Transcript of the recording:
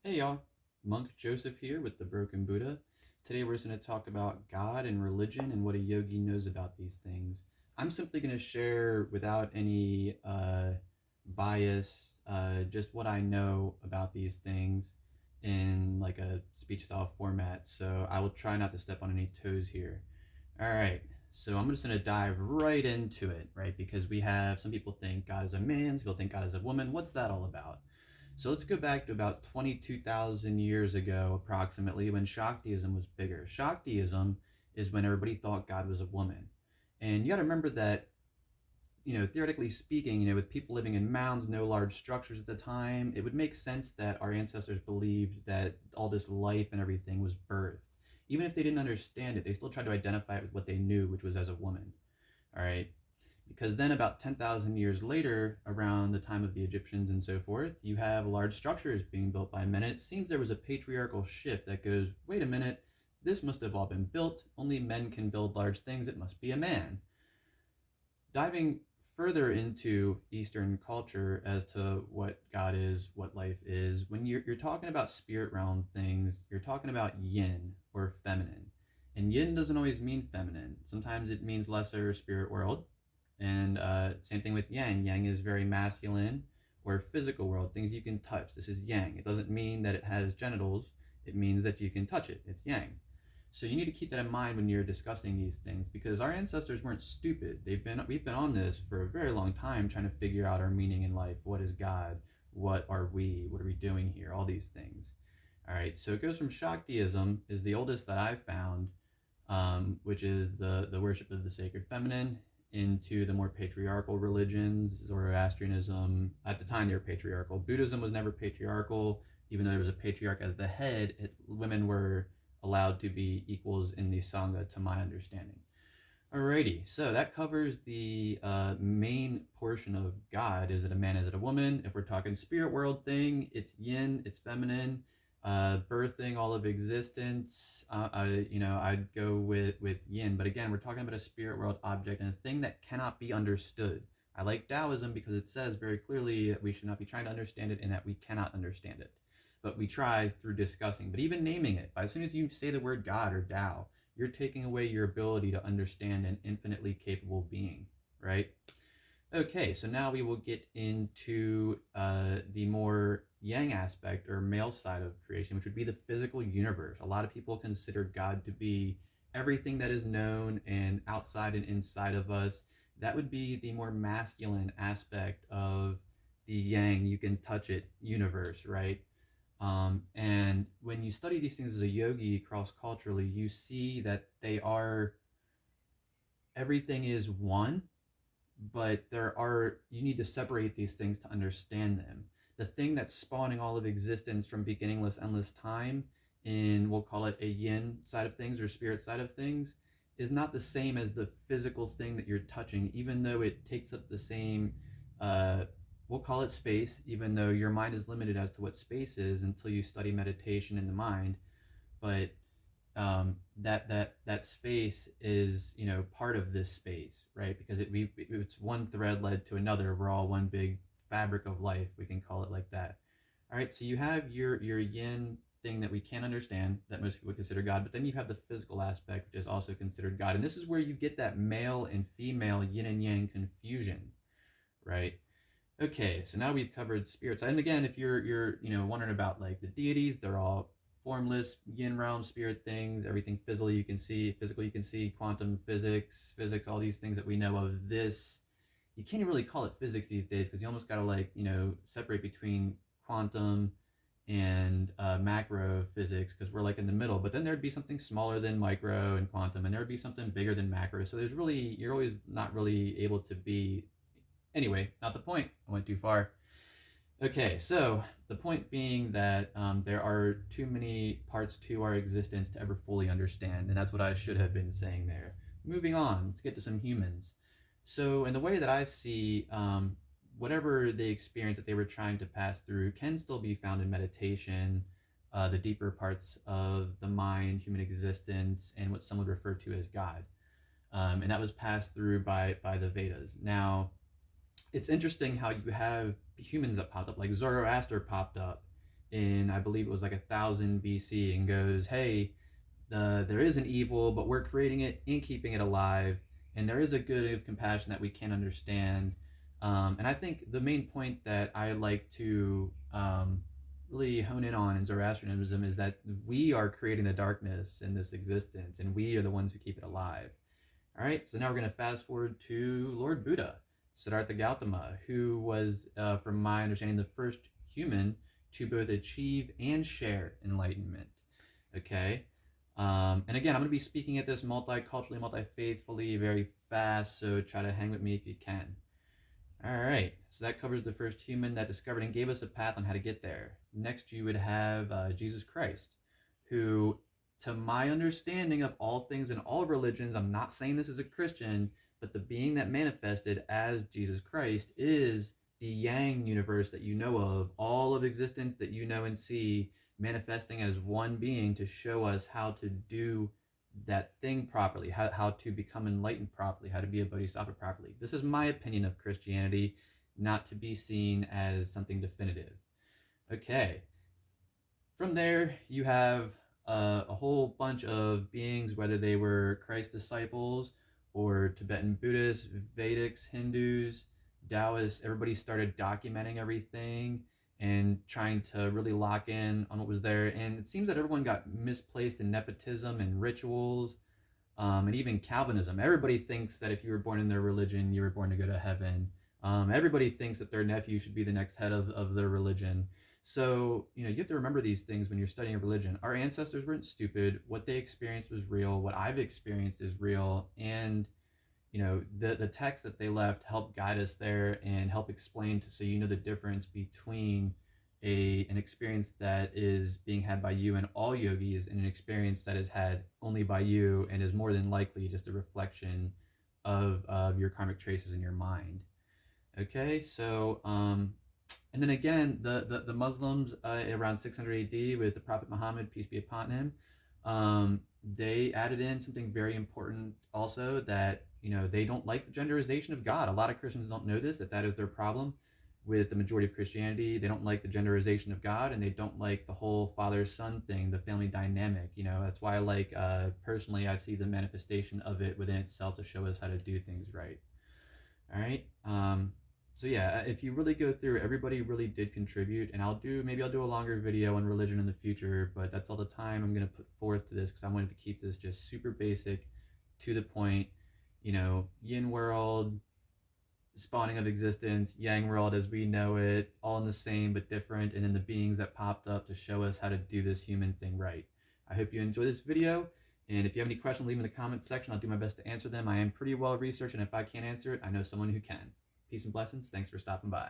Hey y'all, Monk Joseph here with the Broken Buddha. Today we're going to talk about God and religion and what a yogi knows about these things. I'm simply going to share without any bias, just what I know about these things in like a speech style format. So I will try not to step on any toes here. All right, so I'm just going to dive right into it, right? Because we have some people think God is a man, some people think God is a woman. What's that all about? So let's go back to about 22,000 years ago, approximately, when Shaktiism was bigger. Shaktiism is when everybody thought God was a woman. And you got to remember that, theoretically speaking, with people living in mounds, no large structures at the time, it would make sense that our ancestors believed that all this life and everything was birthed. Even if they didn't understand it, they still tried to identify it with what they knew, which was as a woman. All right, because then about 10,000 years later, around the time of the Egyptians and so forth, you have large structures being built by men. And it seems there was a patriarchal shift that goes, wait a minute, this must have all been built. Only men can build large things. It must be a man. Diving further into Eastern culture as to what God is, what life is, when you're talking about spirit realm things, you're talking about yin or feminine. And yin doesn't always mean feminine. Sometimes it means lesser spirit world. And same thing with yang. Yang is very masculine or physical world, things you can touch. This is yang. It doesn't mean that it has genitals. It means that you can touch it. It's yang. So you need to keep that in mind when you're discussing these things, because our ancestors weren't stupid. We've been on this for a very long time trying to figure out our meaning in life. What is God? What are we? What are we doing here? All these things. All right. So it goes from Shaktiism is the oldest that I've found, which is the worship of the sacred feminine, into the more patriarchal religions. Zoroastrianism, at the time they were patriarchal. Buddhism was never patriarchal, even though there was a patriarch as the head. Women were allowed to be equals in the Sangha, to my understanding. Alrighty, so that covers the main portion of God. Is it a man? Is it a woman? If we're talking spirit world thing, it's yin, it's feminine. Birthing all of existence. I'd go with yin. But again, we're talking about a spirit world object and a thing that cannot be understood. I like Taoism because it says very clearly that we should not be trying to understand it and that we cannot understand it. But we try through discussing. But even naming it, as soon as you say the word God or Tao, you're taking away your ability to understand an infinitely capable being, right? Okay, so now we will get into the more yang aspect or male side of creation, which would be the physical universe. A lot of people consider God to be everything that is known and outside and inside of us. That would be the more masculine aspect of the yang, you can touch it universe, right? And when you study these things as a yogi cross culturally, you see that everything is one, but you need to separate these things to understand them. The thing that's spawning all of existence from beginningless, endless time, in we'll call it a yin side of things or spirit side of things, is not the same as the physical thing that you're touching, even though it takes up the same, uh, we'll call it space, even though your mind is limited as to what space is until you study meditation in the mind. But that space is part of this space, right? Because it's one thread led to another. We're all one big fabric of life. We can call it like that. All right. So you have your yin thing that we can't understand, that most people consider God, but then you have the physical aspect, which is also considered God, and this is where you get that male and female yin and yang confusion, right? Okay, so now we've covered spirits. And again, if you're wondering about like the deities, they're all formless, yin realm, spirit things, everything physical you can see, quantum physics, all these things that we know of. This, you can't even really call it physics these days, because you almost gotta separate between quantum and macro physics, because we're like in the middle. But then there'd be something smaller than micro and quantum, and there'd be something bigger than macro. So you're always not really able to be. Anyway, not the point. I went too far. Okay, so the point being that there are too many parts to our existence to ever fully understand, and that's what I should have been saying there. Moving on, let's get to some humans. So, in the way that I see, whatever they experience that they were trying to pass through can still be found in meditation, the deeper parts of the mind, human existence, and what some would refer to as God. And that was passed through by the Vedas. Now, it's interesting how you have humans that popped up, like Zoroaster popped up in, I believe it was like 1000 BC, and goes, hey, there is an evil, but we're creating it and keeping it alive, and there is a good of compassion that we can't understand. And I think the main point that I like to really hone in on in Zoroastrianism is that we are creating the darkness in this existence, and we are the ones who keep it alive. All right, so now we're going to fast forward to Lord Buddha, Siddhartha Gautama, who was, from my understanding, the first human to both achieve and share enlightenment. Okay, and again, I'm going to be speaking at this multiculturally, multi-faithfully, very fast, so try to hang with me if you can. All right, so that covers the first human that discovered and gave us a path on how to get there. Next, you would have Jesus Christ, who, to my understanding of all things in all religions, I'm not saying this as a Christian, but the being that manifested as Jesus Christ is the Yang universe that you know of, all of existence that you know and see, manifesting as one being to show us how to do that thing properly, how to become enlightened properly, how to be a bodhisattva properly. This is my opinion of Christianity, not to be seen as something definitive. Okay. From there, you have a whole bunch of beings, whether they were Christ disciples or Tibetan Buddhists, Vedics, Hindus, Taoists. Everybody started documenting everything and trying to really lock in on what was there. And it seems that everyone got misplaced in nepotism and rituals, and even Calvinism. Everybody thinks that if you were born in their religion, you were born to go to heaven. Everybody thinks that their nephew should be the next head of their religion. So, you have to remember these things when you're studying religion. Our ancestors weren't stupid. What they experienced was real. What I've experienced is real. And, the text that they left help guide us there and help explain so you know the difference between an experience that is being had by you and all yogis and an experience that is had only by you and is more than likely just a reflection of your karmic traces in your mind. Okay, so and then again, the Muslims, around 600 AD with the Prophet Muhammad, peace be upon him, they added in something very important also, that they don't like the genderization of God. A lot of Christians don't know this, that is their problem with the majority of Christianity. They don't like the genderization of God, and they don't like the whole father-son thing, the family dynamic. That's why I like, personally, I see the manifestation of it within itself to show us how to do things right. All right. So yeah, if you really go through, everybody really did contribute, and maybe I'll do a longer video on religion in the future, but that's all the time I'm going to put forth to this, because I wanted to keep this just super basic, to the point. Yin world, spawning of existence, Yang world as we know it, all in the same but different, and then the beings that popped up to show us how to do this human thing right. I hope you enjoy this video, and if you have any questions, leave them in the comments section. I'll do my best to answer them. I am pretty well researched, and if I can't answer it, I know someone who can. Peace and blessings. Thanks for stopping by.